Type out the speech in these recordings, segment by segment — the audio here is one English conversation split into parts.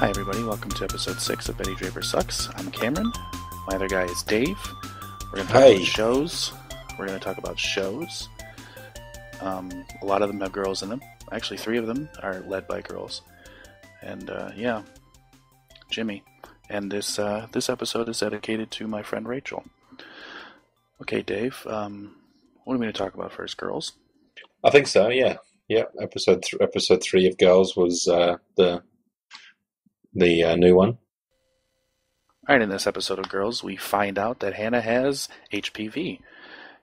Hi everybody, welcome to episode 6 of Betty Draper Sucks. I'm Cameron. My other guy is Dave. We're going to talk about shows. We're going to talk about shows. A lot of them have girls in them. Actually, 3 of them are led by girls. And Jimmy. And this episode is dedicated to my friend Rachel. Okay, Dave, what are we going to talk about first, girls? I think so, yeah. Yeah, episode 3 of Girls was the new one. Alright, in this episode of Girls, we find out that Hannah has HPV.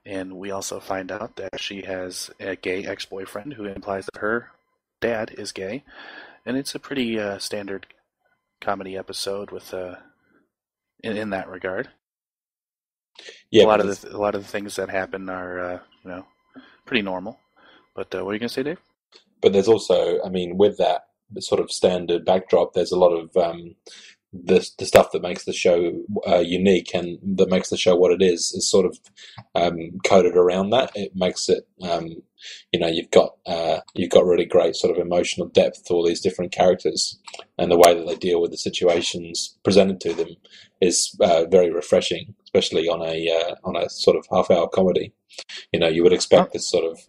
And we also find out that she has a gay ex-boyfriend who implies that her dad is gay. And it's a pretty standard comedy episode with in that regard. Yeah, a lot of the things that happen are pretty normal. But what are you going to say, Dave? But there's also, I mean, with that sort of standard backdrop, there's a lot of the stuff that makes the show unique and that makes the show what it is sort of coded around that. It makes it, you've got really great sort of emotional depth to all these different characters, and the way that they deal with the situations presented to them is very refreshing, especially on a sort of half-hour comedy. You would expect this sort of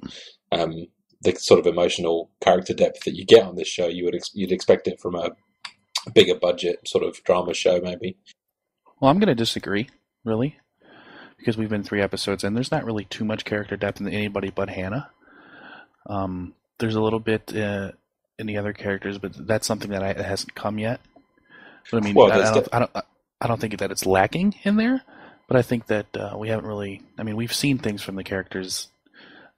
the sort of emotional character depth that you get on this show. You'd expect it from a bigger budget sort of drama show, maybe. Well, I'm going to disagree, really, because we've been 3 episodes and there's not really too much character depth in anybody but Hannah. There's a little bit in the other characters, but that's something that hasn't come yet. But I mean, I don't think that it's lacking in there, but I think that we haven't really. I mean, we've seen things from the characters,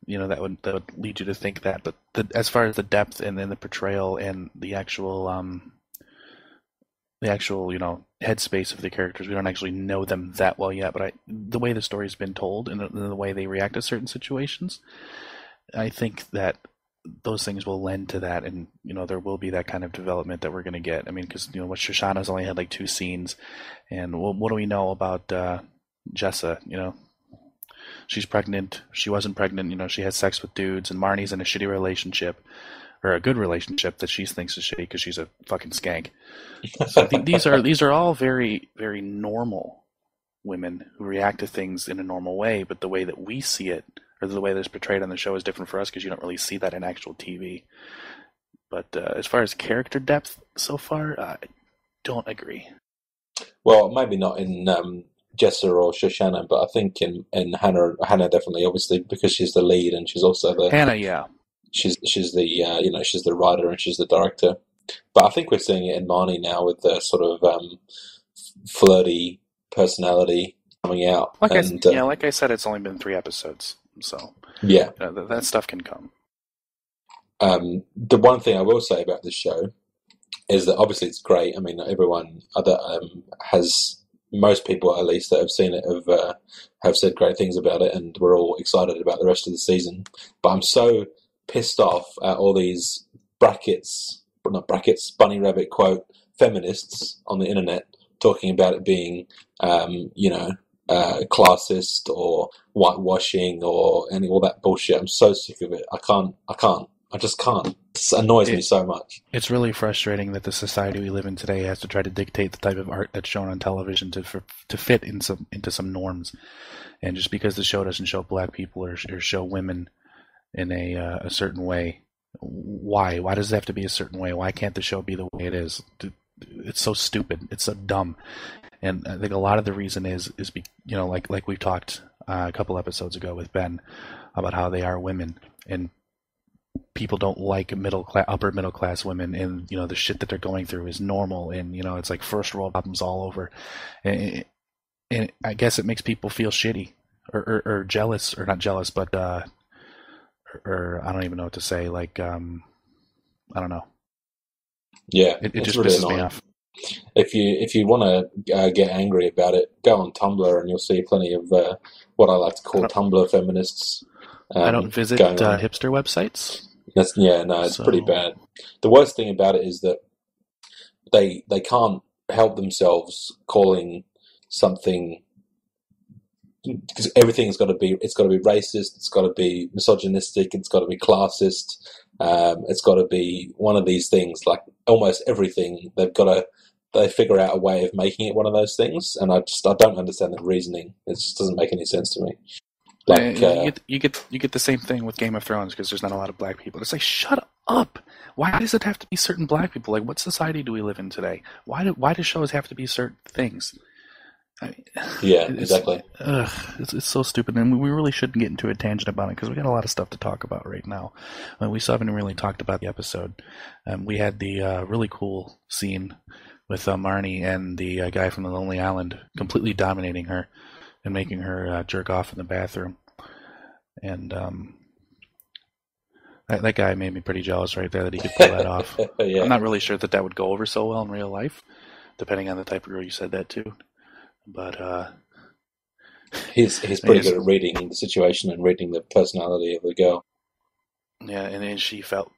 that would lead you to think that. But as far as the depth and then the portrayal and the actual headspace of the characters, we don't actually know them that well yet. But the way the story's been told and the way they react to certain situations, I think that those things will lend to that, and there will be that kind of development that we're going to get. I mean, because what Shoshana's only had like 2 scenes, and what do we know about Jessa? She's pregnant. She wasn't pregnant. She had sex with dudes, and Marnie's in a shitty relationship, or a good relationship that she thinks is shitty because she's a fucking skank. So these are all very, very normal women who react to things in a normal way, but the way that we see it, or the way that it's portrayed on the show, is different for us because you don't really see that in actual TV. But as far as character depth so far, I don't agree. Well, maybe not in Jessa or Shoshana, but I think in Hannah definitely, obviously, because she's the lead and she's also the Hannah, yeah. She's the she's the writer and she's the director. But I think we're seeing it in Marnie now with the sort of flirty personality coming out. Like I said, it's only been 3 episodes, so yeah, that stuff can come. The one thing I will say about this show is that obviously it's great. I mean, everyone most people at least that have seen it have said great things about it, and we're all excited about the rest of the season. But I'm so pissed off at all these bunny rabbit quote feminists on the internet talking about it being classist or whitewashing or all that bullshit. I'm so sick of it. I just can't. It annoys me so much. It's really frustrating that the society we live in today has to try to dictate the type of art that's shown on television to fit into some norms. And just because the show doesn't show black people or show women in a certain way, why does it have to be a certain way? Why can't the show be the way it is? It's so stupid. It's so dumb. And I think a lot of the reason is like we talked a couple episodes ago with Ben about how they are women, and people don't like upper middle class women, and the shit that they're going through is normal, and it's like first world problems all over, and I guess it makes people feel shitty or jealous, or not jealous, but or I don't even know what to say. Like I don't know. Yeah, it just really pisses me off. If you want to get angry about it, go on Tumblr and you'll see plenty of what I like to call Tumblr feminists. I don't visit hipster websites. It's pretty bad. The worst thing about it is that they can't help themselves calling something because everything's got to be, it's got to be racist, it's got to be misogynistic, it's got to be classist, it's got to be one of these things. Like almost everything, they figure out a way of making it one of those things, and I don't understand the reasoning. It just doesn't make any sense to me. Like you get the same thing with Game of Thrones because there's not a lot of black people. It's like, shut up! Why does it have to be certain black people? Like, what society do we live in today? Why do shows have to be certain things? I mean, yeah, exactly. It's so stupid, and we really shouldn't get into a tangent about it because we got a lot of stuff to talk about right now. We still haven't really talked about the episode. We had the really cool scene with Marnie and the guy from the Lonely Island completely dominating her and making her jerk off in the bathroom. And that guy made me pretty jealous right there that he could pull that off. Yeah. I'm not really sure that would go over so well in real life, depending on the type of girl you said that to. But he's pretty good at reading the situation and reading the personality of the girl. Yeah, and then she fell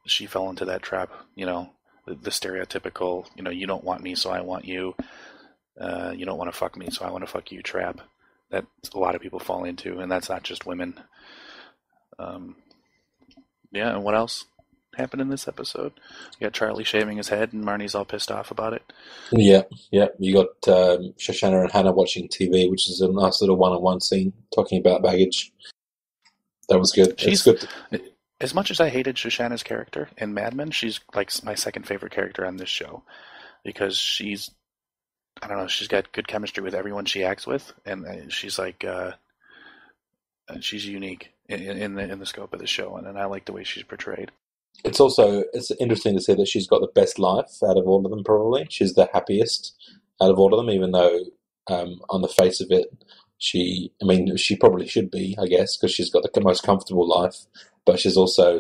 into that trap, the stereotypical, you don't want me, so I want you. You don't want to fuck me, so I want to fuck you trap that a lot of people fall into, and that's not just women. Yeah, and what else happened in this episode? You got Charlie shaving his head, and Marnie's all pissed off about it. Yeah. You got Shoshana and Hannah watching TV, which is a nice little one-on-one scene talking about baggage. That was good. It's good. As much as I hated Shoshana's character in Mad Men, she's like my second favorite character on this show because she's got good chemistry with everyone she acts with, and she's like she's unique in the scope of the show, and I like the way she's portrayed. It's interesting to see that she's got the best life out of all of them. Probably she's the happiest out of all of them, even though on the face of it, she probably should be, I guess, because she's got the most comfortable life. But she's also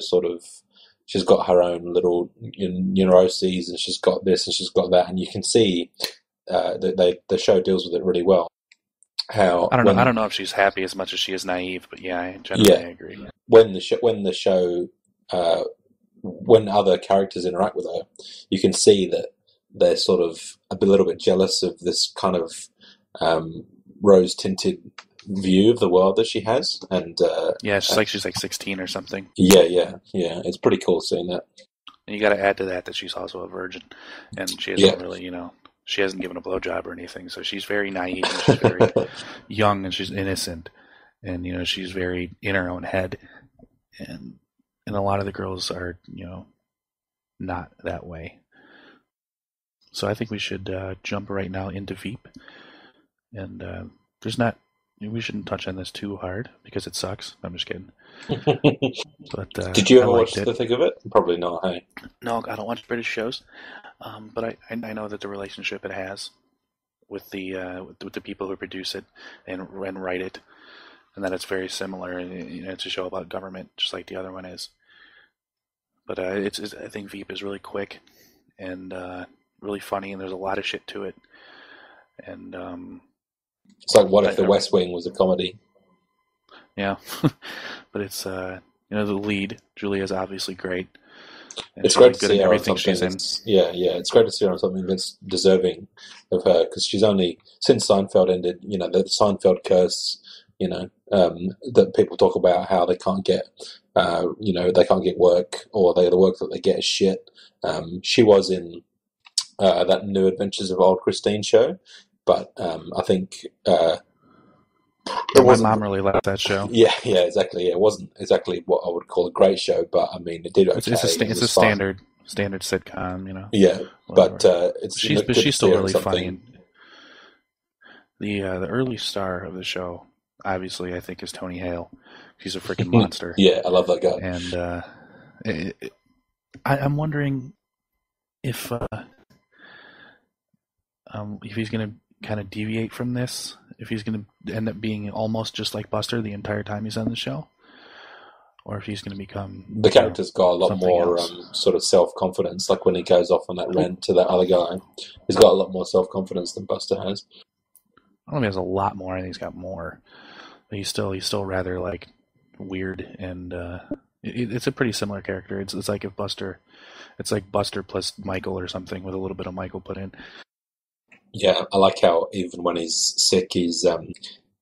she's got her own little neuroses, and she's got this and she's got that, and you can see that the show deals with it really well. I don't know if she's happy as much as she is naive, but yeah, I generally agree. When the show when other characters interact with her, you can see that they're sort of a little bit jealous of this kind of rose-tinted view of the world that she has, and she's like 16 or something. Yeah. It's pretty cool seeing that. And you got to add to that she's also a virgin, and she hasn't really, she hasn't given a blowjob or anything, so she's very naive, and she's very young, and she's innocent, and she's very in her own head, and a lot of the girls are not that way. So I think we should jump right now into Veep, and we shouldn't touch on this too hard because it sucks. I'm just kidding. But did you ever watch the thick of it? Probably not. Hey. No, I don't watch British shows. But I know that the relationship it has with the people who produce it and write it, and that it's very similar. And it's a show about government, just like the other one is. But I think Veep is really quick and really funny, and there's a lot of shit to it. And it's like, what if The West Wing was a comedy? Yeah, but it's the lead, Julia, is obviously great. And it's great to see her on something. Yeah, it's great to see her on something that's deserving of her, because she's only, since Seinfeld ended, the Seinfeld curse, that people talk about how they can't get, they can't get work, or the work that they get is shit. She was in that New Adventures of Old Christine show, but I think my mom really liked that show. Yeah, exactly. It wasn't exactly what I would call a great show, but I mean, it did okay. It's a standard sitcom, Yeah, but she's still really funny. The early star of the show, obviously, I think, is Tony Hale. She's a freaking monster. Yeah, I love that guy. And I'm wondering if he's going to kind of deviate from this, if he's going to end up being almost just like Buster the entire time he's on the show, or if he's going to become... The character's got a lot more sort of self-confidence, like when he goes off on that rant to that other guy. He's got a lot more self-confidence than Buster has. I don't know if he has a lot more, I think he's got more. But he's still rather, like, weird, and it's a pretty similar character. It's like if Buster... It's like Buster plus Michael or something, with a little bit of Michael put in. Yeah, I like how even when he's sick, he's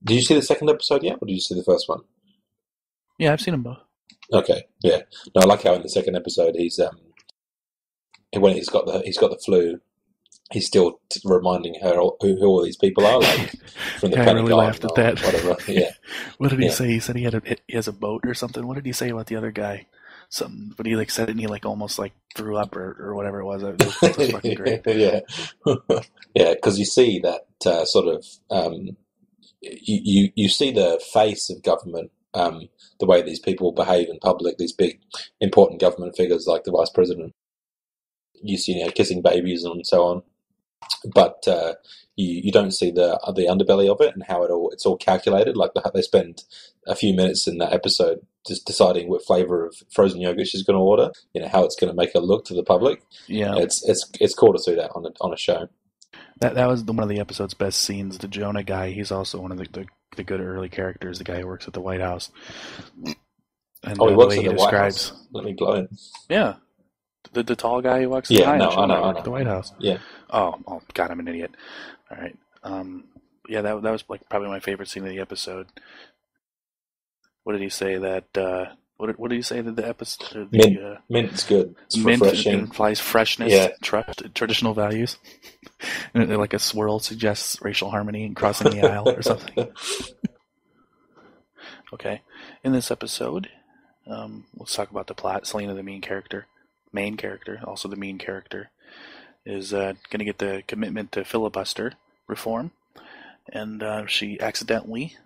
Did you see the second episode yet, or did you see the first one? Yeah, I've seen them both. Okay, yeah. No, I like how in the second episode when he's got the flu, he's still reminding her who all these people are, like from the Yeah, I really Pentagon laughed at or that. whatever. Yeah, What did he yeah. say? He said he has a boat or something. What did he say about the other guy? Something, but he like said it and he like almost like threw up or whatever it was. That was fucking great. Yeah, yeah. Because you see that sort of you see the face of government, the way these people behave in public. These big important government figures like the vice president. You see, kissing babies and so on, but you don't see the underbelly of it and how it's all calculated. Like they spend a few minutes in that episode just deciding what flavor of frozen yogurt she's going to order. How it's going to make her look to the public. Yeah, It's cool to see that on a show. that was one of the episode's best scenes. The Jonah guy, he's also one of the good early characters. The guy who works at the White House. And Oh, he the works way at he the White describes, House. Let me blow it. yeah, the tall guy who walks in Yeah, the no, I show know. at the White House. Yeah. Oh, God, I'm an idiot. All right. Yeah, that was like probably my favorite scene of the episode. What did he say that? What did he say that the episode? Mint's good. It's Mint refreshing. implies freshness, Yeah. trust, traditional values, and like a swirl suggests racial harmony and crossing the aisle or something. Okay, in this episode, let's talk about the plot. Selena, the main character, also the main character, is going to get the commitment to filibuster reform, and she accidentally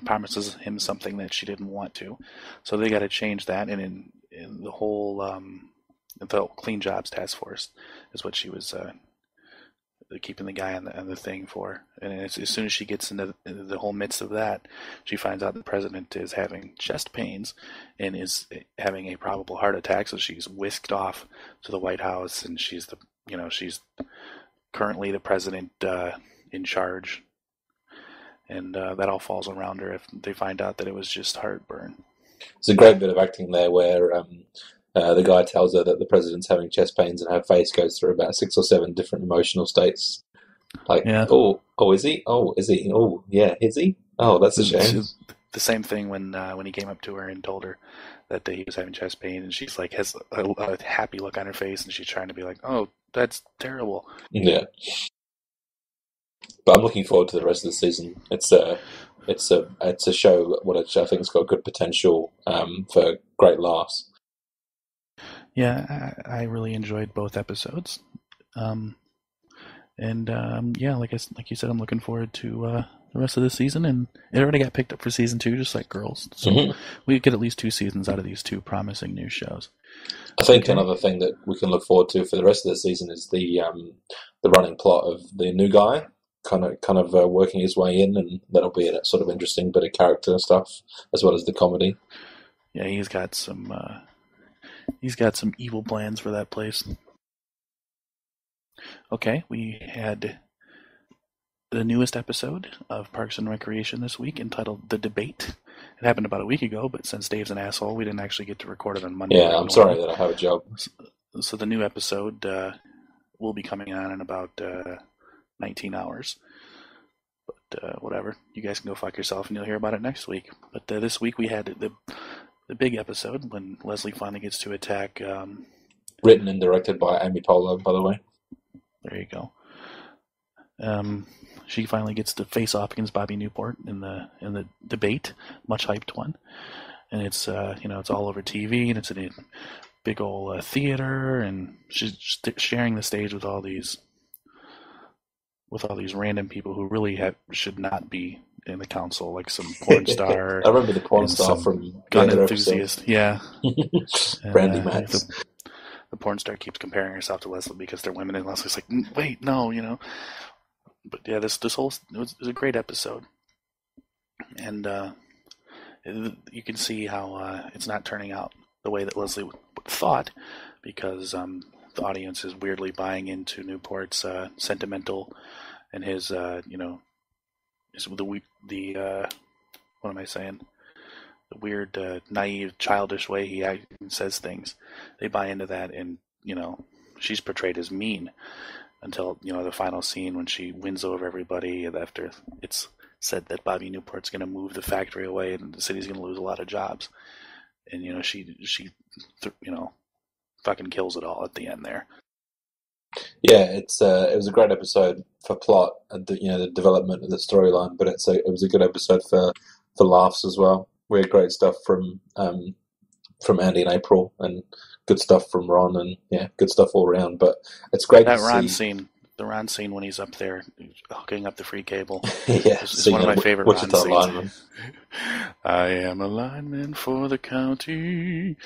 promises him something that she didn't want to, so they got to change that. And in the whole the Clean Jobs Task Force is what she was keeping the guy on the thing for. And as soon as she gets into the whole midst of that, she finds out the president is having chest pains and is having a probable heart attack. So she's whisked off to the White House, and she's currently the president in charge. And that all falls around her if they find out that it was just heartburn. It's a great bit of acting there where the guy tells her that the president's having chest pains and her face goes through about 6 or 7 different emotional states. Like, Yeah. oh, is he? Oh, is he? Oh, yeah, is he? Oh, that's a shame. The same thing when he came up to her and told her that he was having chest pain, and she's like has a happy look on her face, and she's trying to be like, oh, that's terrible. Yeah. But I'm looking forward to the rest of the season. It's a show which I think has got good potential for great laughs. Yeah, I really enjoyed both episodes, yeah, like you said, I'm looking forward to the rest of the season, and it already got picked up for season 2, just like Girls. So we get at least 2 seasons out of these 2 promising new shows. I think another thing that we can look forward to for the rest of the season is the running plot of the new guy kind of working his way in, and that'll be a sort of interesting bit of character stuff as well as the comedy. Yeah, he's got some evil plans for that place. Okay, we had the newest episode of Parks and Recreation this week entitled The Debate. It happened about a week ago, but since Dave's an asshole, we didn't actually get to record it on Monday. Yeah, I'm sorry that I have a job. So the new episode will be coming on in about 19 hours. But whatever. You guys can go fuck yourself, and you'll hear about it next week. But this week we had the big episode when Leslie finally gets to attack. Written and directed by Amy Poehler, by the way. There you go. She finally gets to face off against Bobby Newport in the debate, much hyped one, and it's it's all over TV, and it's in a big old theater, and she's sharing the stage with all these random people who really should not be in the council, like some porn star. I remember the porn star from gun enthusiast. Yeah, Brandy Max. The porn star keeps comparing herself to Leslie because they're women, and Leslie's like, wait, no, But yeah, this whole it was a great episode, and you can see how it's not turning out the way that Leslie thought, because the audience is weirdly buying into Newport's sentimental and his what am I saying? The weird, naive, childish way he says things. They buy into that, and she's portrayed as mean until the final scene when she wins over everybody. After it's said that Bobby Newport's going to move the factory away and the city's going to lose a lot of jobs. And she fucking kills it all at the end there. Yeah, it was a great episode for plot and the development of the storyline, but it was a good episode for laughs as well. We had great stuff from Andy and April, and good stuff from Ron, and good stuff all around. But it's great that to Ron see scene. The Ron scene when he's up there hooking up the free cable. It's one of my favorite Ron scenes. Lineman. I am a lineman for the county.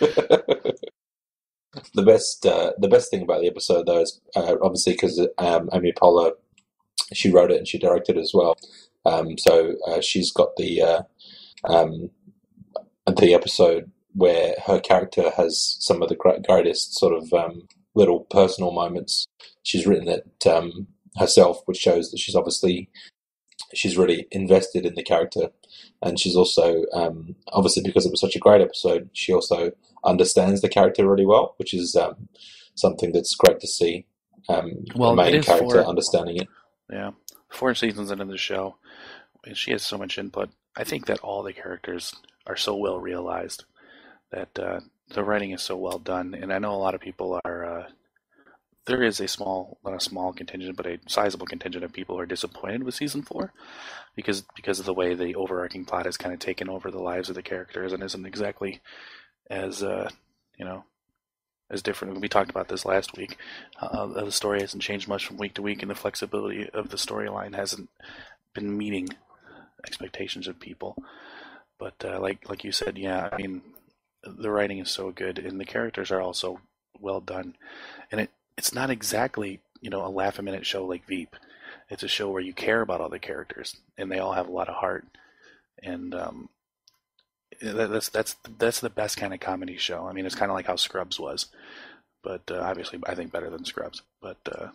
The best thing about the episode, though, is obviously because Amy Poehler, she wrote it and she directed it as well. So she's got the episode where her character has some of the greatest sort of little personal moments. She's written it herself, which shows that she's really invested in the character, and she's also obviously, because it was such a great episode, she also understands the character really well, which is something that's great to see. The main character understanding it. Yeah, 4 seasons into the show, and she has so much input. I think that all the characters are so well realized that the writing is so well done, and I know a lot of people are. There is not a small contingent, but a sizable contingent of people who are disappointed with season 4 because of the way the overarching plot has kind of taken over the lives of the characters and isn't exactly as as different. We talked about this last week. The story hasn't changed much from week to week, and the flexibility of the storyline hasn't been meeting expectations of people. But like you said, I mean, the writing is so good, and the characters are also well done, and it's not exactly a laugh-a-minute show like Veep. It's a show where you care about all the characters, and they all have a lot of heart, and that's the best kind of comedy show. I mean, it's kind of like how Scrubs was, but obviously I think better than Scrubs. But the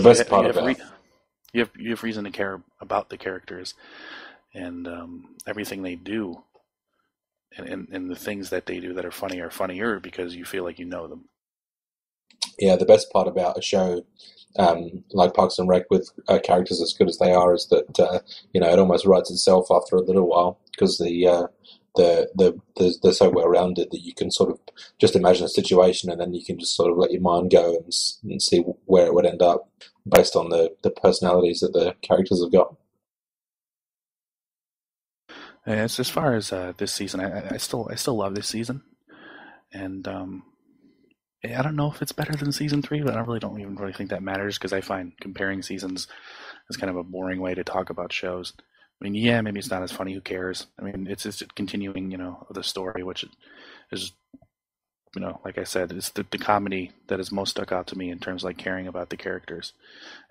best part of it, you have reason to care about the characters and everything they do, and the things that they do that are funnier because you feel like you know them. Yeah, the best part about a show like Parks and Rec with characters as good as they are is that it almost writes itself after a little while, because they're so well rounded that you can sort of just imagine a situation, and then you can just sort of let your mind go and see where it would end up based on the personalities that the characters have got. As far as this season, I still love this season, and I don't know if it's better than season 3, but I don't even really think that matters, because I find comparing seasons is kind of a boring way to talk about shows. I mean, maybe it's not as funny. Who cares? I mean, it's just continuing, the story, which is, like I said, it's the comedy that has most stuck out to me in terms of like caring about the characters,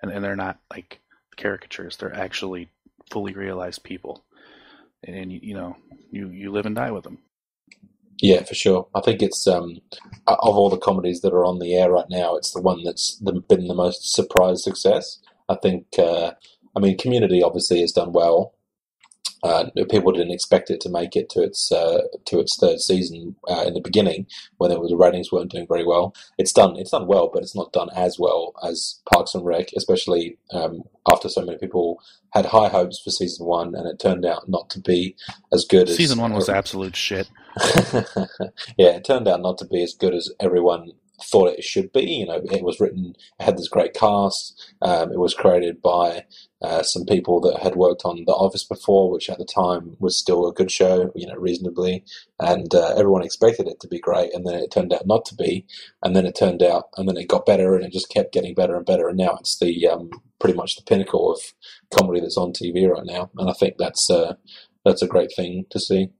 and they're not like caricatures; they're actually fully realized people, and you live and die with them. Yeah, for sure. I think it's of all the comedies that are on the air right now, it's the one that's been the most surprise success. I think. Community obviously has done well. People didn't expect it to make it to its 3rd season in the beginning, when the ratings weren't doing very well. It's done well, but it's not done as well as Parks and Rec, especially after so many people had high hopes for season 1, and it turned out not to be as good. Season 1 was absolute shit. Yeah, it turned out not to be as good as everyone thought it should be. It was written, it had this great cast. It was created by some people that had worked on The Office before, which at the time was still a good show, reasonably, and everyone expected it to be great, and then it turned out not to be, and then it got better, and it just kept getting better and better, and now it's the pretty much the pinnacle of comedy that's on TV right now, and I think that's a great thing to see.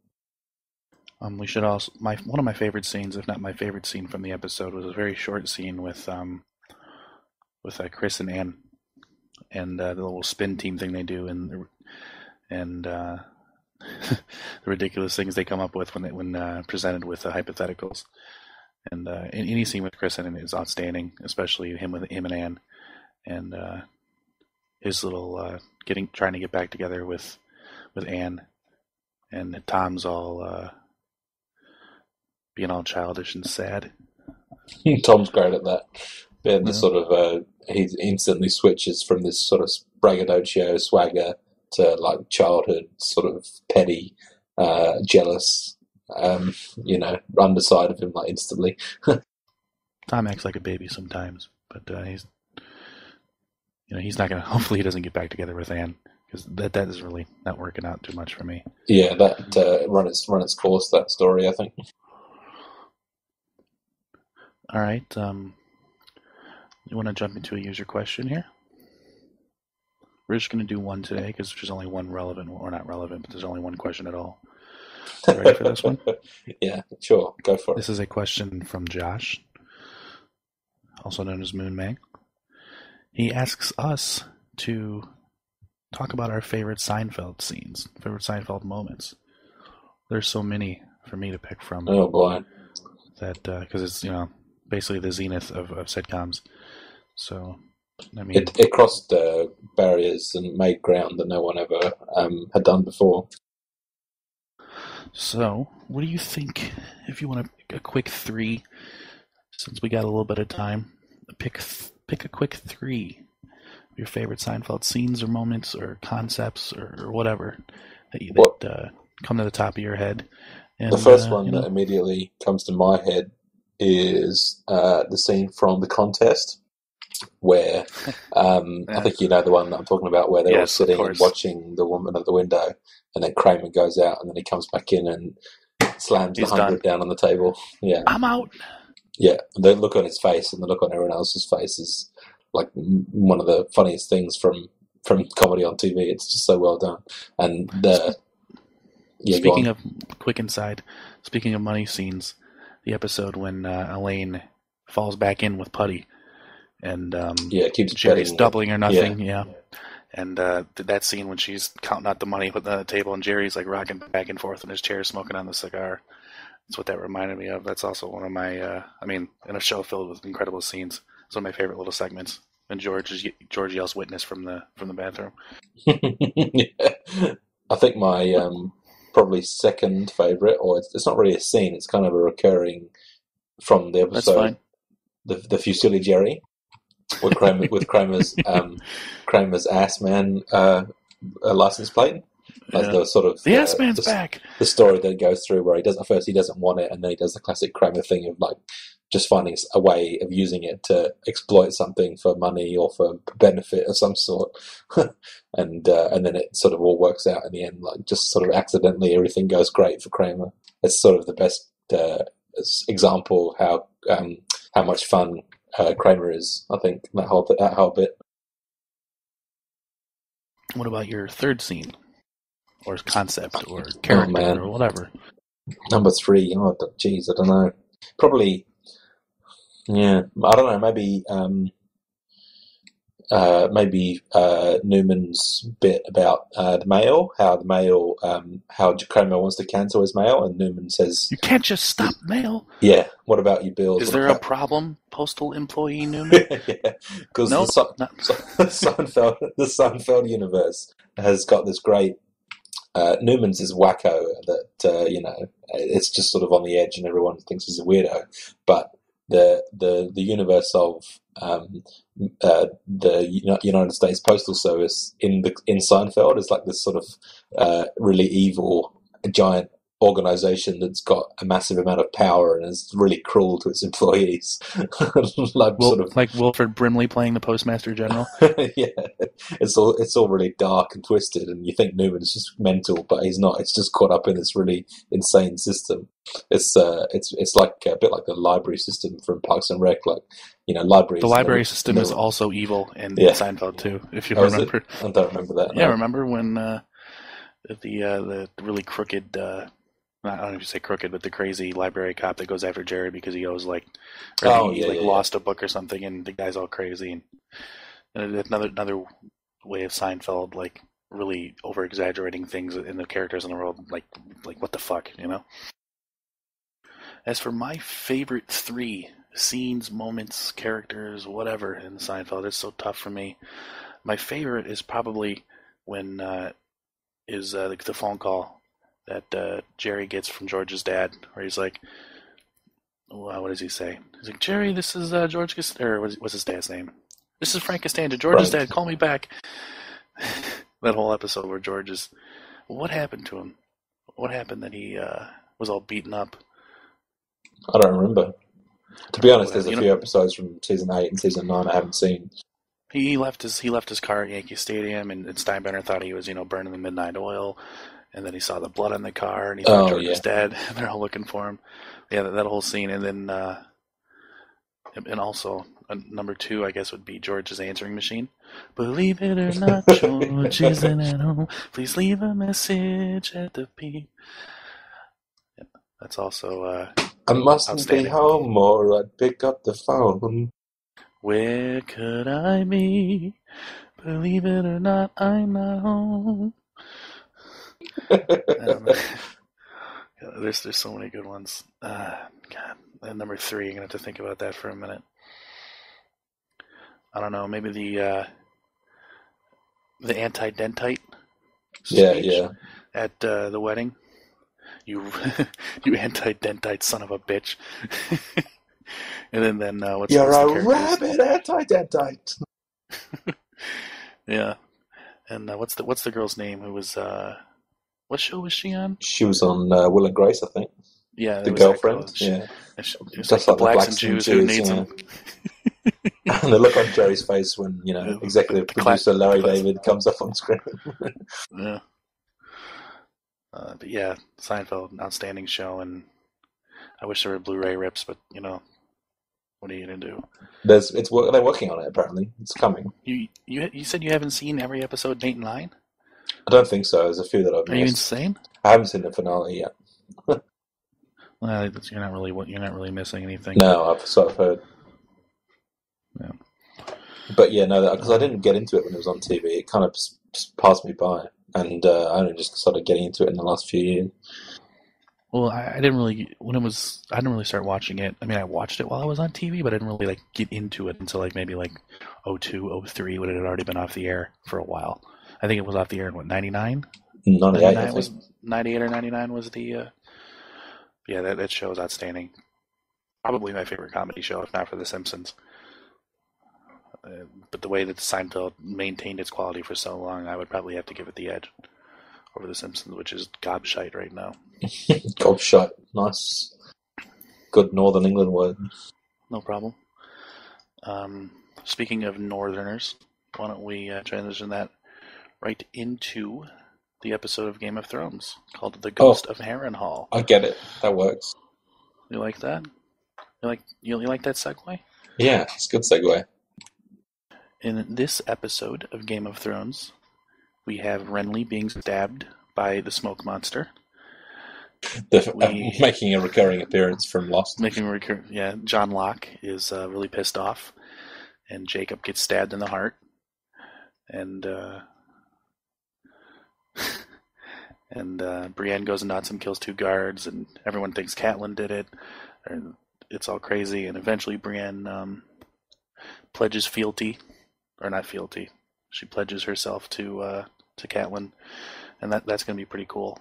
We should also one of my favorite scenes, if not my favorite scene from the episode, was a very short scene with Chris and Ann, and the little spin team thing they do, and the ridiculous things they come up with when presented with the hypotheticals. And any scene with Chris and Ann is outstanding, especially him and Ann, and his little trying to get back together with Ann, and Tom's all. Being all childish and sad. Tom's great at that. The sort of he instantly switches from this sort of braggadocio swagger like childhood sort of petty, jealous, underside of him like instantly. Tom acts like a baby sometimes, but he's not gonna. Hopefully, he doesn't get back together with Anne, because that is really not working out too much for me. Yeah, that run its course, that story, I think. All right, you want to jump into a user question here? We're just going to do one today because there's only one relevant, or not relevant, but there's only one question at all. You ready for this one? Yeah, sure. Go for it. This is a question from Josh, also known as Moon Mang. He asks us to talk about our favorite Seinfeld scenes, favorite Seinfeld moments. There's so many for me to pick from. Oh, boy. That, because it's, basically the zenith of sitcoms. So, I mean... It crossed barriers and made ground that no one ever had done before. So, what do you think, if you want to pick a quick three, since we got a little bit of time, pick a quick three of your favorite Seinfeld scenes or moments or concepts or whatever that come to the top of your head. And, the first one that immediately comes to my head is the scene from The Contest, where I think you know the one that I'm talking about, where they're all sitting and watching the woman at the window, and then Kramer goes out, and then he comes back in and slams the 100 down on the table. Yeah, I'm out. Yeah, the look on his face and the look on everyone else's face is like one of the funniest things from comedy on TV. It's just so well done. And speaking of quick inside, speaking of money scenes, the episode when Elaine falls back in with Putty, and keeps Jerry's doubling or nothing. Yeah. And that scene when she's counting out the money on the table, and Jerry's like rocking back and forth in his chair, smoking on the cigar. That's what that reminded me of. That's also one of my, in a show filled with incredible scenes, it's one of my favorite little segments. And George yells "witness" from the bathroom. Yeah. I think my probably second favorite, or it's not really a scene, it's kind of a recurring from the episode. The Fusilli Jerry, with Kramer's ass man license plate. Like the sort of the ass man's back. The story that goes through where he doesn't want it, and then he does the classic Kramer thing of like just finding a way of using it to exploit something for money or for benefit of some sort, and then it sort of all works out in the end. Like just sort of accidentally, everything goes great for Kramer. It's sort of the best example how much fun Kramer is. I think that whole bit. What about your third scene? Or concept, or character, or whatever. Number 3. Oh, geez, I don't know. Probably, yeah. I don't know. Maybe Newman's bit about the mail. How Kramer wants to cancel his mail, and Newman says, "You can't just stop mail." Yeah. What about your bills? Is there a problem, postal employee Newman? Yeah, because the Seinfeld universe has got this great. Newman's is wacko that it's just sort of on the edge and everyone thinks he's a weirdo, but the universe of the United States Postal Service in Seinfeld is like this sort of really evil giant organization that's got a massive amount of power and is really cruel to its employees. like Wilfred Brimley playing the Postmaster General. Yeah, it's all really dark and twisted, and you think Newman's just mental, but he's not. It's just caught up in this really insane system. It's like a bit like the library system from Parks and Rec. Like libraries. The library system is also evil in Seinfeld too. If you remember, I don't remember that. Yeah, remember when the really crooked. I don't know if you say crooked, but the crazy library cop that goes after Jerry because he owes lost a book or something, and the guy's all crazy. And another way of Seinfeld, like really over exaggerating things in the characters in the world, like what the fuck, As for my favorite 3 scenes, moments, characters, whatever in Seinfeld, it's so tough for me. My favorite is probably when the phone call that Jerry gets from George's dad, where he's like, what does he say? He's like, Jerry, this is George Costanza, or what's his dad's name? This is Frank Costanza, George's dad, call me back. That whole episode where George is, what happened to him? What happened that he was all beaten up? I don't remember. To I be forget honest, what there's happened. a few episodes from season 8 and season 9 I haven't seen. He left his car at Yankee Stadium, and Steinbrenner thought he was burning the midnight oil, and then he saw the blood on the car, and he thought George was dead. And they're all looking for him. Yeah, that whole scene, and then and also number 2, I guess, would be George's answering machine. Believe it or not, George isn't at home. Please leave a message at the beep. Yeah, that's also I mustn't be home or I'd pick up the phone. Where could I be? Believe it or not, I'm not home. There's so many good ones. God. And number 3, I'm gonna have to think about that for a minute. I don't know. Maybe the anti-dentite speech at the wedding. You anti-dentite son of a bitch. And then what's You're the a rabid anti-dentite. Yeah. And what's the girl's name who was what show was she on? She was on Will and Grace, I think. Yeah, the girlfriend. Just like the blacks and Jews who needs them. And the look on Jerry's face when executive producer Larry David comes up on screen. Yeah. But yeah, Seinfeld, an outstanding show, and I wish there were Blu-ray rips, but what are you gonna do? They're working on it. Apparently, it's coming. You said you haven't seen every episode 8 and 9? I don't think so. There's a few that I've missed. Are you insane? I haven't seen the finale yet. Well, you're not really missing anything. No, I've sort of heard. Yeah. But yeah, no, because I didn't get into it when it was on TV. It kind of passed me by, and I only just started getting into it in the last few years. Well, I didn't really I didn't really start watching it. I mean, I watched it while I was on TV, but I didn't really get into it until maybe 02, 03, when it had already been off the air for a while. I think it was off the air in what, 99? 98, I think. 98 or 99 was the. Yeah, that show is outstanding. Probably my favorite comedy show, if not for The Simpsons. But the way that Seinfeld maintained its quality for so long, I would probably have to give it the edge over The Simpsons, which is gobshite right now. Gobshite. Nice. Good Northern England word. No problem. Speaking of Northerners, why don't we transition that right into the episode of Game of Thrones called The Ghost of Harrenhal. I get it. That works. You like that? You like that segue? Yeah, it's a good segue. In this episode of Game of Thrones, we have Renly being stabbed by the smoke monster. Making a recurring appearance from Lost. John Locke is really pissed off, and Jacob gets stabbed in the heart, and Brienne goes nuts and kills 2 guards, and everyone thinks Catelyn did it, and it's all crazy, and eventually Brienne pledges fealty, or not fealty, she pledges herself to Catelyn, and that's going to be pretty cool.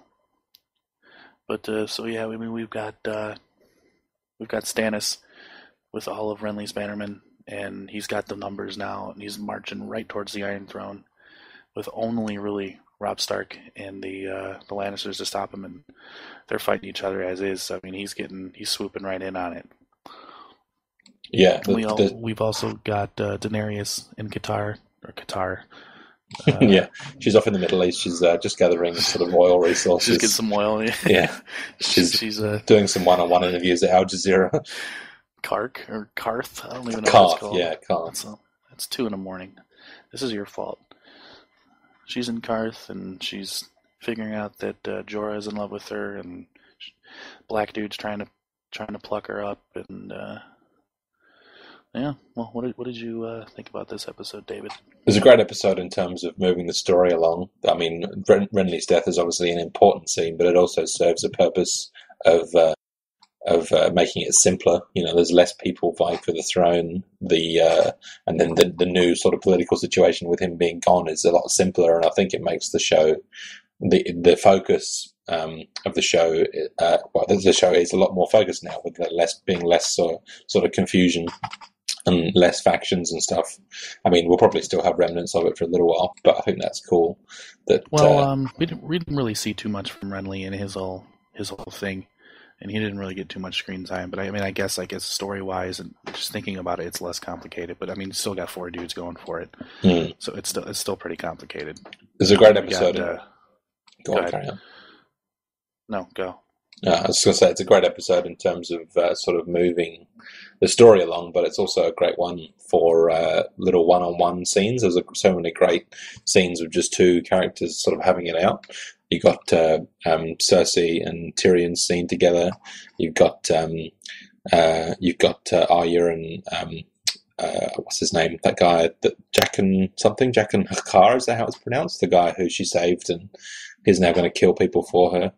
But we've got Stannis with all of Renly's bannermen, and he's got the numbers now, and he's marching right towards the Iron Throne, with only really Robb Stark and the Lannisters to stop him, and they're fighting each other as is. I mean, he's swooping right in on it. Yeah, we've also got Daenerys in Qatar. Yeah, she's off in the Middle East. She's just gathering sort of oil resources. She's getting some oil. Yeah, she's doing some one-on-one interviews at Al Jazeera. Karth, I don't even know what it's called. Yeah, Karth. It's 2 a.m. This is your fault. She's in Karth, and she's figuring out that Jorah is in love with her, and Black Dude's trying to pluck her up, and yeah. Well, what did you think about this episode, David? It was a great episode in terms of moving the story along. I mean, Renly's death is obviously an important scene, but it also serves a purpose of making it simpler. There's less people vying for the throne. And then the new sort of political situation with him being gone is a lot simpler, and I think it makes the show the focus of the show. The show is a lot more focused now, with less sort of confusion and less factions and stuff. I mean, we'll probably still have remnants of it for a little while, but I think that's cool. That Well, we didn't really see too much from Renly and his whole thing, and he didn't really get too much screen time. But I mean, I guess story wise and just thinking about it, it's less complicated. But I mean, you still got 4 dudes going for it, so it's still pretty complicated. There's a great episode. Go ahead. Carry on. No, go. I was going to say it's a great episode in terms of sort of moving the story along, but it's also a great one for little one-on-one scenes. There's so many great scenes of just two characters sort of having it out. You got Cersei and Tyrion's scene together. You've got Arya and what's his name? That guy, Jaqen H'ghar, is that how it's pronounced? The guy who she saved and is now going to kill people for her.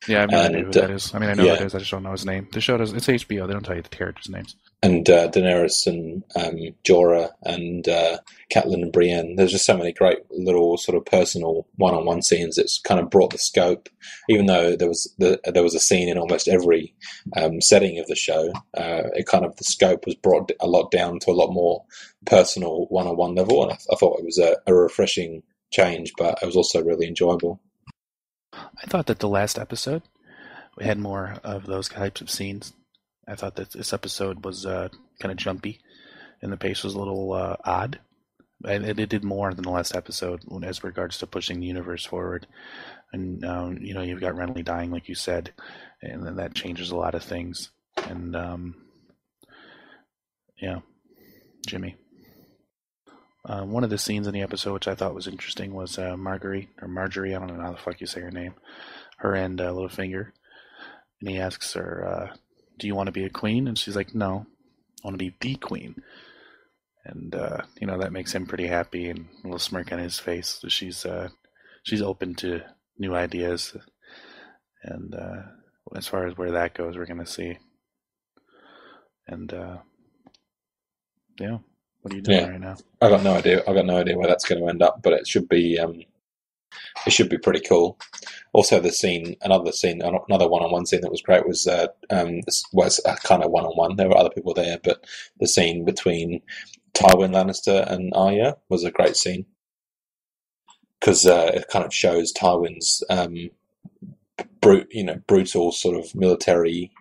Yeah, I have no idea who that is. I mean, I know who it is. I just don't know his name. The show does. It's HBO. They don't tell you the characters' names. And Daenerys and Jorah and Catelyn and Brienne. There's just so many great little sort of personal one-on-one scenes. It's kind of brought the scope, even though there was a scene in almost every setting of the show. It kind of the scope was brought a lot down to a lot more personal one-on-one level, and I thought it was a refreshing change, but it was also really enjoyable. I thought that the last episode we had more of those types of scenes. I thought that this episode was kind of jumpy, and the pace was a little odd. It did more than the last episode as regards to pushing the universe forward. And you've got Renly dying, like you said, and then that changes a lot of things. And Jimmy. One of the scenes in the episode which I thought was interesting was Marjorie, I don't know how the fuck you say her name, her and Littlefinger, and he asks her, do you want to be a queen? And she's like, no, I want to be the queen. And that makes him pretty happy, and a little smirk on his face. She's open to new ideas, and as far as where that goes, we're gonna see. And what are you doing right now? I got no idea where that's going to end up, but it should be pretty cool. Also, another one-on-one scene that was great was was a kind of one-on-one. There were other people there, but the scene between Tywin Lannister and Arya was a great scene because it kind of shows Tywin's brutal sort of military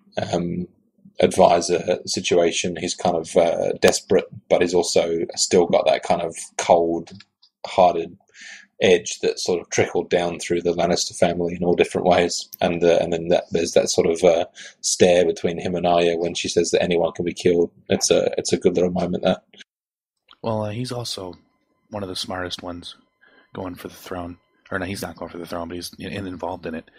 advisor situation. He's kind of desperate, but he's also still got that kind of cold-hearted edge that sort of trickled down through the Lannister family in all different ways. And then there's that sort of stare between him and Arya when she says that anyone can be killed. It's a good little moment there. Well, he's also one of the smartest ones going for the throne. Or no, he's not going for the throne, but he's involved in it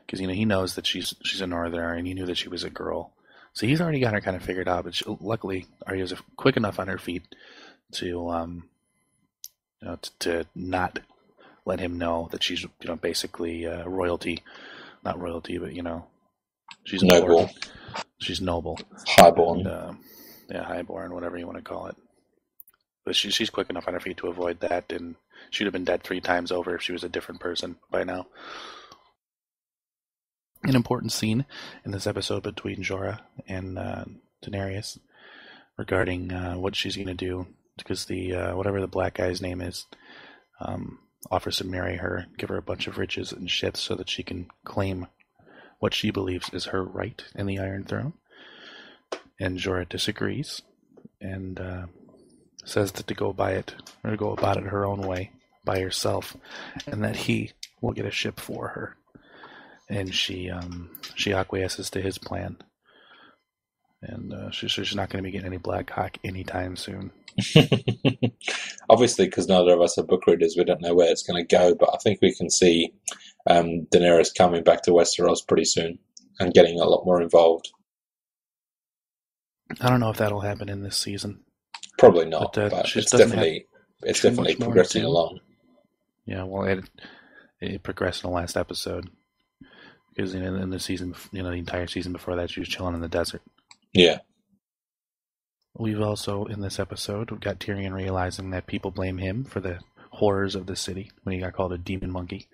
because he knows that she's a Northerner, and he knew that she was a girl. So he's already got her kind of figured out, but luckily Arya's quick enough on her feet to to not let him know that she's basically royalty, not royalty, but she's noble. Important. She's noble, highborn, highborn, whatever you want to call it. But she's quick enough on her feet to avoid that, and she'd have been dead 3 times over if she was a different person by now. An important scene in this episode between Jorah and Daenerys regarding what she's going to do, because the whatever the black guy's name is offers to marry her, give her a bunch of riches and shit so that she can claim what she believes is her right in the Iron Throne. And Jorah disagrees and says that to go about it her own way, by herself, and that he will get a ship for her. And she acquiesces to his plan, and she's not going to be getting any Black Hawk anytime soon. Obviously, because neither of us are book readers, we don't know where it's going to go. But I think we can see Daenerys coming back to Westeros pretty soon and getting a lot more involved. I don't know if that'll happen in this season. Probably not, but it's definitely progressing along. Yeah, well, it progressed in the last episode. Because in the season, the entire season before that, she was chilling in the desert. Yeah. We've also, in this episode, we've got Tyrion realizing that people blame him for the horrors of the city when he got called a demon monkey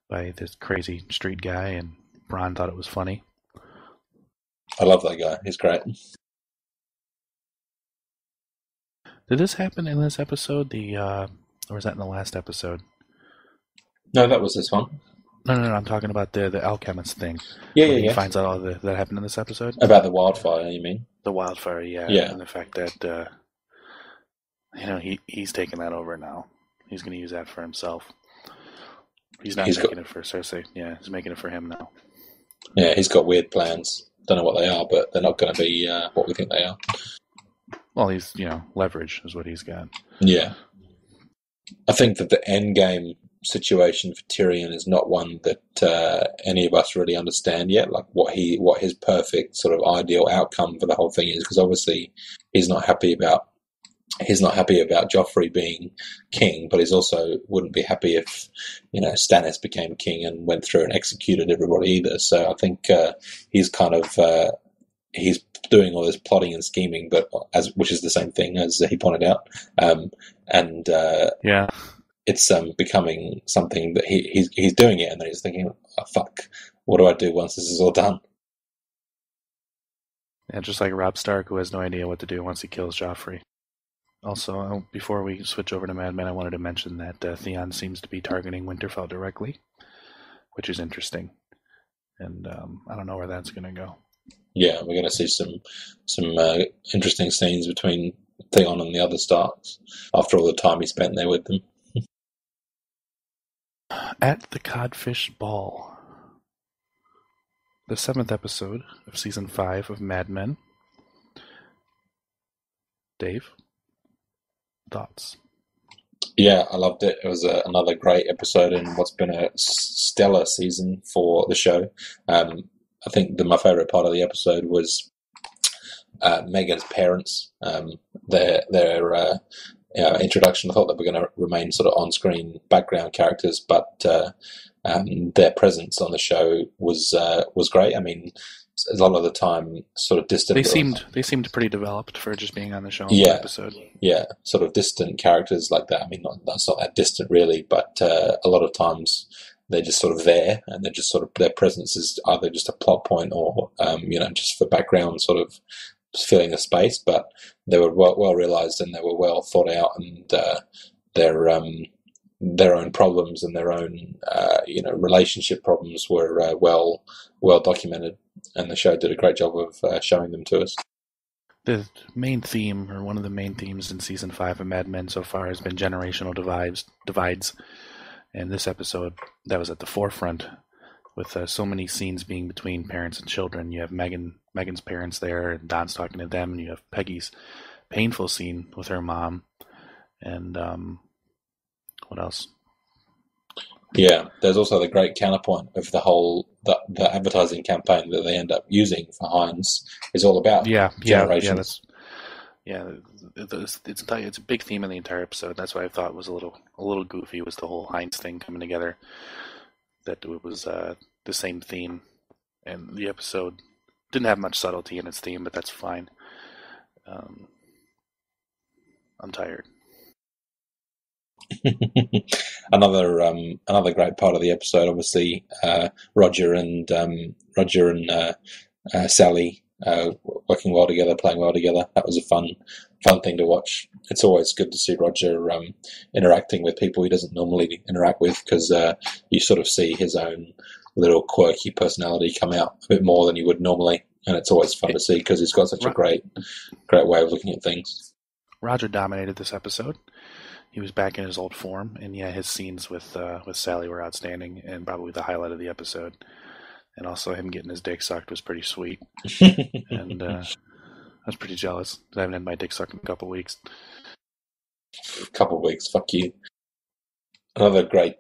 by this crazy street guy, and Bronn thought it was funny. I love that guy. He's great. Did this happen in this episode? Or was that in the last episode? No, that was this one. No. I'm talking about the alchemist thing. Yeah, when yeah, he yeah. finds out that happened in this episode. About the wildfire, you mean? The wildfire, Yeah. and the fact that he's taking that over now. He's going to use that for himself. He's not making it for Cersei. Yeah, he's making it for him now. Yeah, he's got weird plans. Don't know what they are, but they're not going to be what we think they are. Well, he's leverage is what he's got. Yeah, I think that the endgame situation for Tyrion is not one that any of us really understand yet. Like what his perfect sort of ideal outcome for the whole thing is, because obviously he's not happy about Joffrey being king, but he's also wouldn't be happy if Stannis became king and went through and executed everybody either. So I think he's kind of he's doing all this plotting and scheming, but which is the same thing as he pointed out, yeah. It's becoming something that he's doing it, and then he's thinking, oh, "Fuck, what do I do once this is all done?" Yeah, just like Robb Stark, who has no idea what to do once he kills Joffrey. Also, before we switch over to Mad Men, I wanted to mention that Theon seems to be targeting Winterfell directly, which is interesting, and I don't know where that's going to go. Yeah, we're going to see some interesting scenes between Theon and the other Starks after all the time he spent there with them. At the Codfish Ball, the 7th episode of Season 5 of Mad Men. Dave, thoughts? Yeah, I loved it. It was another great episode in what's been a stellar season for the show. I think my favourite part of the episode was Megan's parents. Their introduction. I thought they were going to remain sort of on-screen background characters, but their presence on the show was great. I mean, a lot of the time, sort of distant. They seemed pretty developed for just being on the show in one episode. Yeah, sort of distant characters like that. I mean, that's not that distant really, but a lot of times they're just sort of there, and they're just sort of their presence is either just a plot point or just for background sort of filling a space. But they were well realized, and they were well thought out, and their own problems and their own relationship problems were well documented, and the show did a great job of showing them to us. The main theme, or one of the main themes in season 5 of Mad Men so far, has been generational divides. And this episode, that was at the forefront, with so many scenes being between parents and children. You have Megan's parents there, and Don's talking to them, and you have Peggy's painful scene with her mom, and what else? Yeah, there's also the great counterpoint of the advertising campaign that they end up using for Heinz is all about generations. It's a big theme in the entire episode. That's why I thought was a little goofy, was the whole Heinz thing coming together. That it was the same theme, and the episode didn't have much subtlety in its theme, but that's fine. I'm tired. Another great part of the episode, obviously, Roger and Sally working well together, playing well together. That was a fun thing to watch. It's always good to see Roger interacting with people he doesn't normally interact with, because you sort of see his own little quirky personality come out a bit more than you would normally, and it's always fun to see because he's got such a great way of looking at things. Roger dominated this episode. He was back in his old form, and his scenes with Sally were outstanding, and probably the highlight of the episode. And also him getting his dick sucked was pretty sweet. And I was pretty jealous. I haven't had my dick sucked in a couple weeks. Couple weeks, fuck you. Another great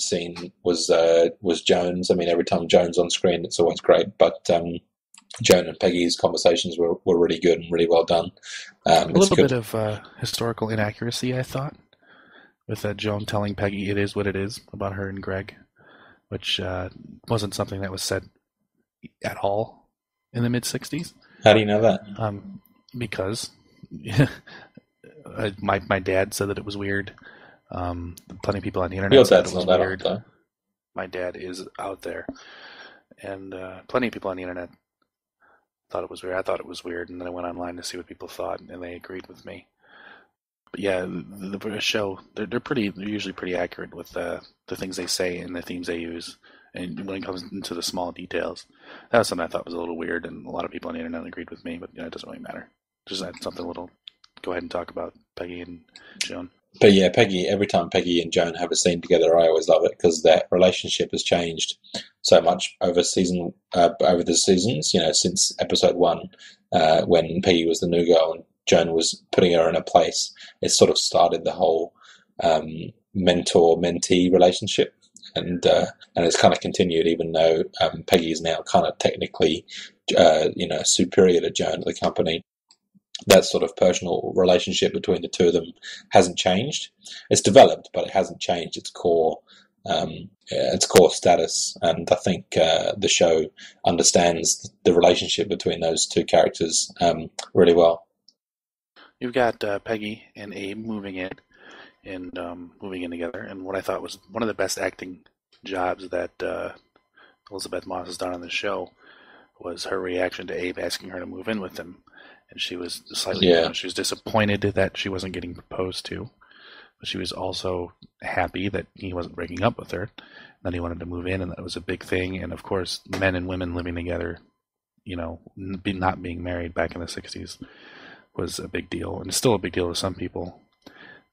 scene was Jones. I mean, every time Jones on screen, it's always great. But Joan and Peggy's conversations were really good and really well done. A little bit of historical inaccuracy, I thought, with Joan telling Peggy it is what it is about her and Greg, which wasn't something that was said at all in the mid-'60s. How do you know that? Because my dad said that it was weird. Plenty of people on the internet Your said dad's it was not that weird. old, though. My dad is out there, and plenty of people on the internet thought it was weird. I thought it was weird, and then I went online to see what people thought, and they agreed with me. But yeah, the show they're usually pretty accurate with the things they say and the themes they use, and when it comes into the small details, that was something I thought was a little weird, and a lot of people on the internet agreed with me. But it doesn't really matter. Just add something a little. Go ahead and talk about Peggy and Joan. But yeah, Peggy. Every time Peggy and Joan have a scene together, I always love it because their relationship has changed so much over the seasons. Since episode one, when Peggy was the new girl and Joan was putting her in a place, it sort of started the whole mentor-mentee relationship, and it's kind of continued, even though Peggy is now kind of technically, superior to Joan at the company. That sort of personal relationship between the two of them hasn't changed. It's developed, but it hasn't changed its core status. And I think the show understands the relationship between those two characters really well. You've got Peggy and Abe moving in together, and what I thought was one of the best acting jobs that Elizabeth Moss has done on the show was her reaction to Abe asking her to move in with him. And she was slightly, she was disappointed that she wasn't getting proposed to, but she was also happy that he wasn't breaking up with her, that he wanted to move in, and that was a big thing. And of course, men and women living together, not being married back in the 60s was a big deal, and it's still a big deal to some people,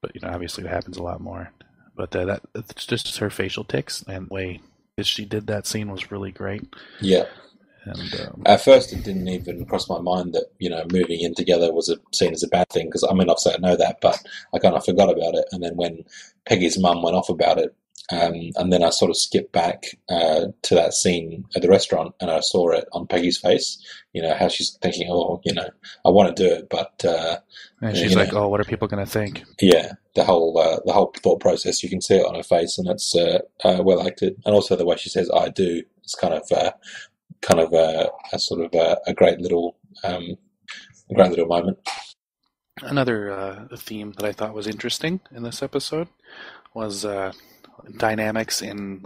but obviously it happens a lot more. But it's just her facial tics and the way that she did that scene was really great. Yeah. And at first, it didn't even cross my mind that moving in together was seen as a bad thing, because obviously I know that, but I kind of forgot about it. And then when Peggy's mum went off about it, and then I sort of skipped back to that scene at the restaurant, and I saw it on Peggy's face. How she's thinking, I want to do it, but and she's like, "Oh, what are people going to think?" Yeah, the whole thought process, you can see it on her face, and it's well acted, and also the way she says "I do." It's kind of a great little moment. Another theme that I thought was interesting in this episode was dynamics in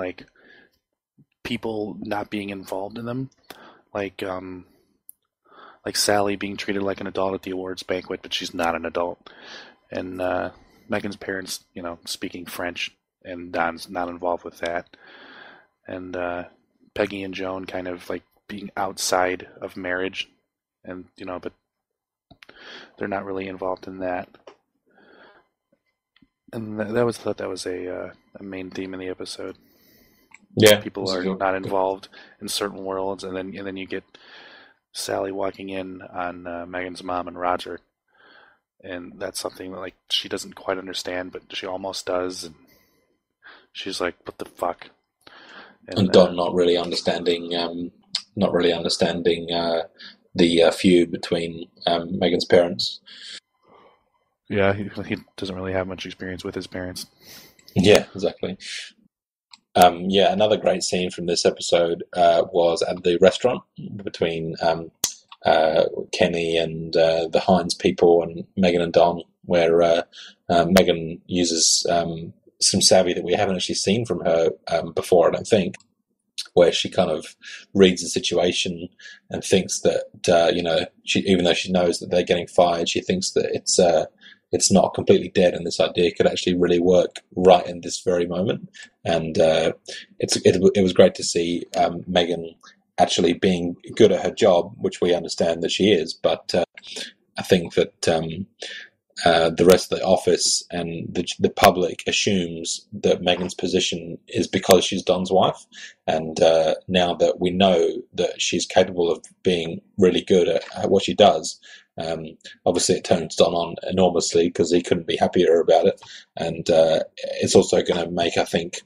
people not being involved in them, like Sally being treated like an adult at the awards banquet, but she's not an adult, and Megan's parents, speaking French, and Don's not involved with that, and Peggy and Joan kind of being outside of marriage, and but they're not really involved in that. And that was a main theme in the episode. Yeah, people are not involved in certain worlds, and then you get Sally walking in on Megan's mom and Roger, and that's something that she doesn't quite understand, but she almost does, and she's like, "What the fuck?" And Don not really understanding the feud between Megan's parents. Yeah, he doesn't really have much experience with his parents. Yeah, exactly. Another great scene from this episode was at the restaurant between Kenny and the Heinz people and Megan and Don, where Megan uses some savvy that we haven't actually seen from her before, I don't think, where she kind of reads the situation and thinks that even though she knows that they're getting fired, she thinks that it's not completely dead, and this idea could actually really work right in this very moment. And it was great to see Megan actually being good at her job, which we understand that she is. But I think that the rest of the office and the public assumes that Megan's position is because she's Don's wife. And now that we know that she's capable of being really good at what she does, obviously it turns Don on enormously because he couldn't be happier about it. And it's also going to make, I think,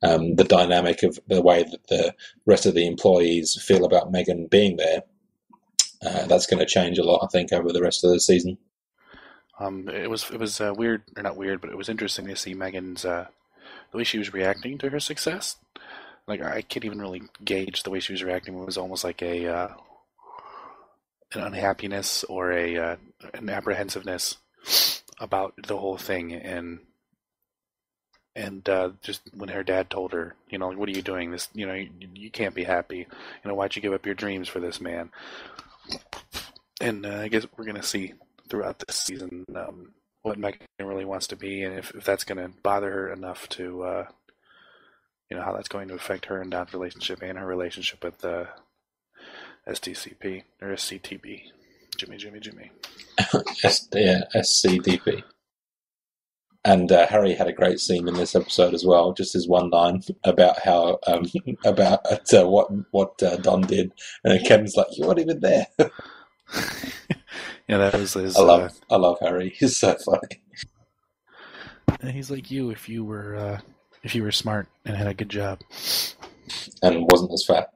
the dynamic of the way that the rest of the employees feel about Megan being there, that's going to change a lot, I think, over the rest of the season. It was weird, or not weird, but it was interesting to see Megan's the way she was reacting to her success. I can't even really gauge the way she was reacting. It was almost like an unhappiness or an apprehensiveness about the whole thing, and just when her dad told her, what are you doing? This, you can't be happy. Why'd you give up your dreams for this man? And I guess we're gonna see throughout this season what Megan really wants to be, and if that's going to bother her enough to, how that's going to affect her and Don's relationship and her relationship with STCP or SCTP. Jimmy. SCDP. And Harry had a great scene in this episode as well. Just his one line about how what Don did, and Kevin's like, "You weren't even there." Yeah, that was his. I love Harry. He's so funny. He's like you if you were smart and had a good job, and wasn't as fat.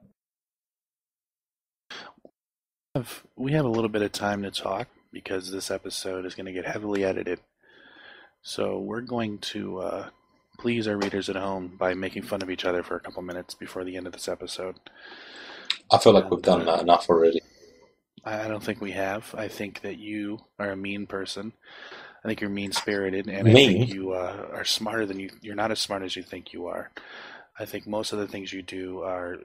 We have a little bit of time to talk because this episode is going to get heavily edited. So we're going to please our readers at home by making fun of each other for a couple minutes before the end of this episode. I feel like we've done that enough already. I don't think we have. I think that you are a mean person. I think you're mean-spirited, and I think you are smarter than you. You're not as smart as you think you are. I think most of the things you do are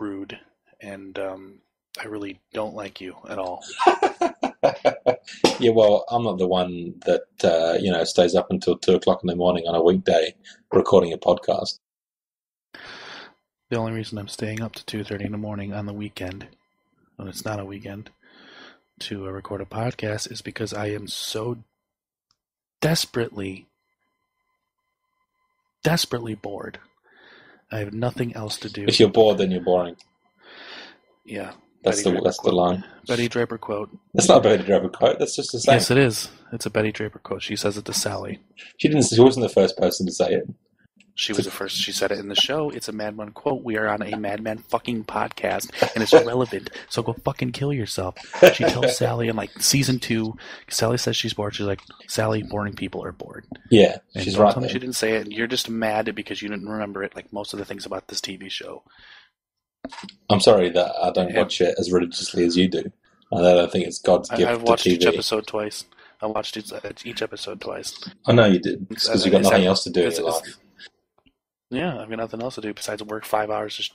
rude, and I really don't like you at all. Yeah, well, I'm not the one that stays up until 2:00 in the morning on a weekday recording a podcast. The only reason I'm staying up to 2:30 in the morning on the weekend, when it's not a weekend, to record a podcast is because I am so desperately bored. I have nothing else to do. If you're bored, then you're boring. Yeah. That's the line. Betty Draper quote. That's not a Betty Draper quote. That's just the same. Yes, it is. It's a Betty Draper quote. She says it to Sally. She wasn't the first person to say it. She was the first. She said it in the show. It's a Madman quote. We are on a Madman fucking podcast, and it's irrelevant. So go fucking kill yourself. She tells Sally in season 2. Sally says she's bored. She's like, Sally, boring people are bored. Yeah, and she's don't right. Tell me she didn't say it. And you're just mad because you didn't remember it. Like most of the things about this TV show. I'm sorry that I don't watch it as religiously as you do. And I don't think it's God's gift to TV. I've watched each episode twice. I watched each episode twice. I know you did. It's because you've got nothing else to do in your life. Yeah, I've got nothing else to do besides work 5 hours,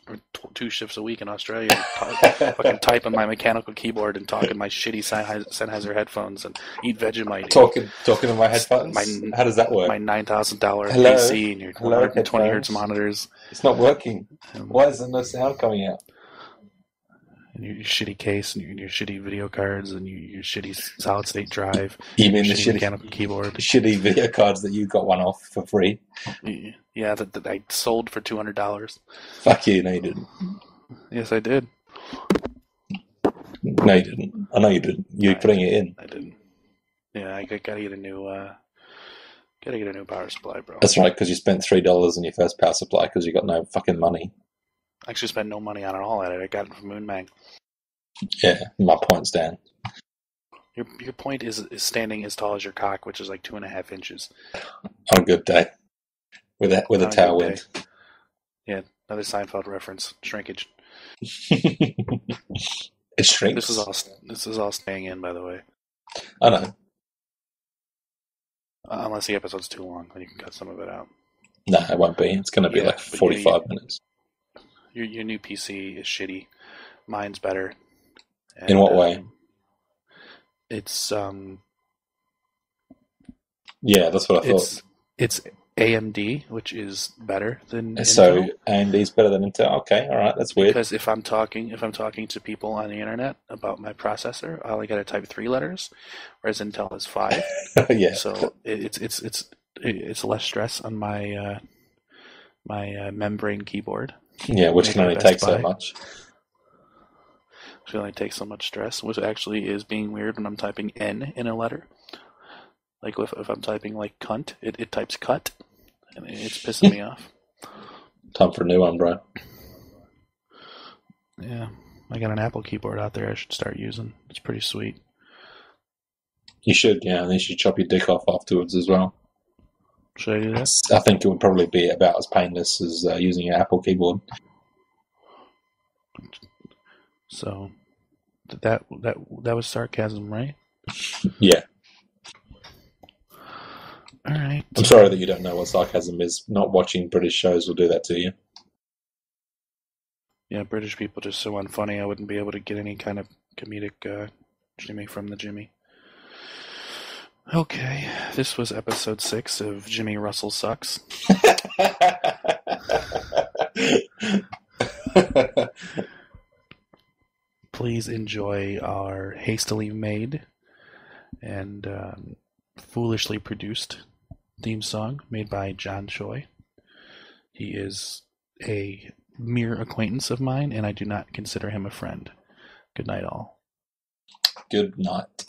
2 shifts a week in Australia, and fucking type on my mechanical keyboard and talk in my shitty Sennheiser headphones and eat Vegemite. Talking in my headphones? How does that work? My $9,000 PC and your 120 hertz monitors. It's not working. Why is there no sound coming out? And your shitty case and your shitty video cards and your shitty solid state drive. You mean the shitty mechanical keyboard? Shitty video cards that you got one off for free? Yeah, that I sold for $200. Fuck you! No, you didn't. Yes, I did. No, you didn't. I know you didn't. You're putting it in. I didn't. Yeah, I gotta get a new power supply, bro. That's right, because you spent $3 on your first power supply because you got no fucking money. I actually spent no money on it all at it. I got it from Moonmang. Yeah, my point's down. Your point is standing as tall as your cock, which is like 2.5 inches. On a good day. With a tailwind. Yeah, another Seinfeld reference. Shrinkage. It shrinks. This is all staying in, by the way. I know. Unless the episode's too long, then you can cut some of it out. No, it won't be. It's going to be 45 minutes. Your new PC is shitty. Mine's better. And, in what way? It's yeah, that's what I thought. It's AMD, which is better than so Intel. AMD's better than Intel. Okay, all right, that's weird. Because if I'm talking to people on the internet about my processor, I only got to type 3 letters, whereas Intel is 5. Yeah. So it's less stress on my my membrane keyboard. Yeah, which can only take so much. Which only takes so much stress, which actually is being weird when I'm typing N in a letter. Like if I'm typing like cunt, it types cut, and it's pissing me off. Time for a new one, bro. Yeah, I got an Apple keyboard out there I should start using. It's pretty sweet. You should, yeah, and you should chop your dick off afterwards as well. Should I do that? I think it would probably be about as painless as using your Apple keyboard. So that was sarcasm, right? Yeah. All right. I'm sorry that you don't know what sarcasm is. Not watching British shows will do that to you. Yeah, British people just so unfunny. I wouldn't be able to get any kind of comedic Jimmy from the Jimmy. Okay, this was episode 6 of Jimmy Russell Sucks. Please enjoy our hastily made and foolishly produced theme song made by John Choi. He is a mere acquaintance of mine, and I do not consider him a friend. Good night, all. Good night.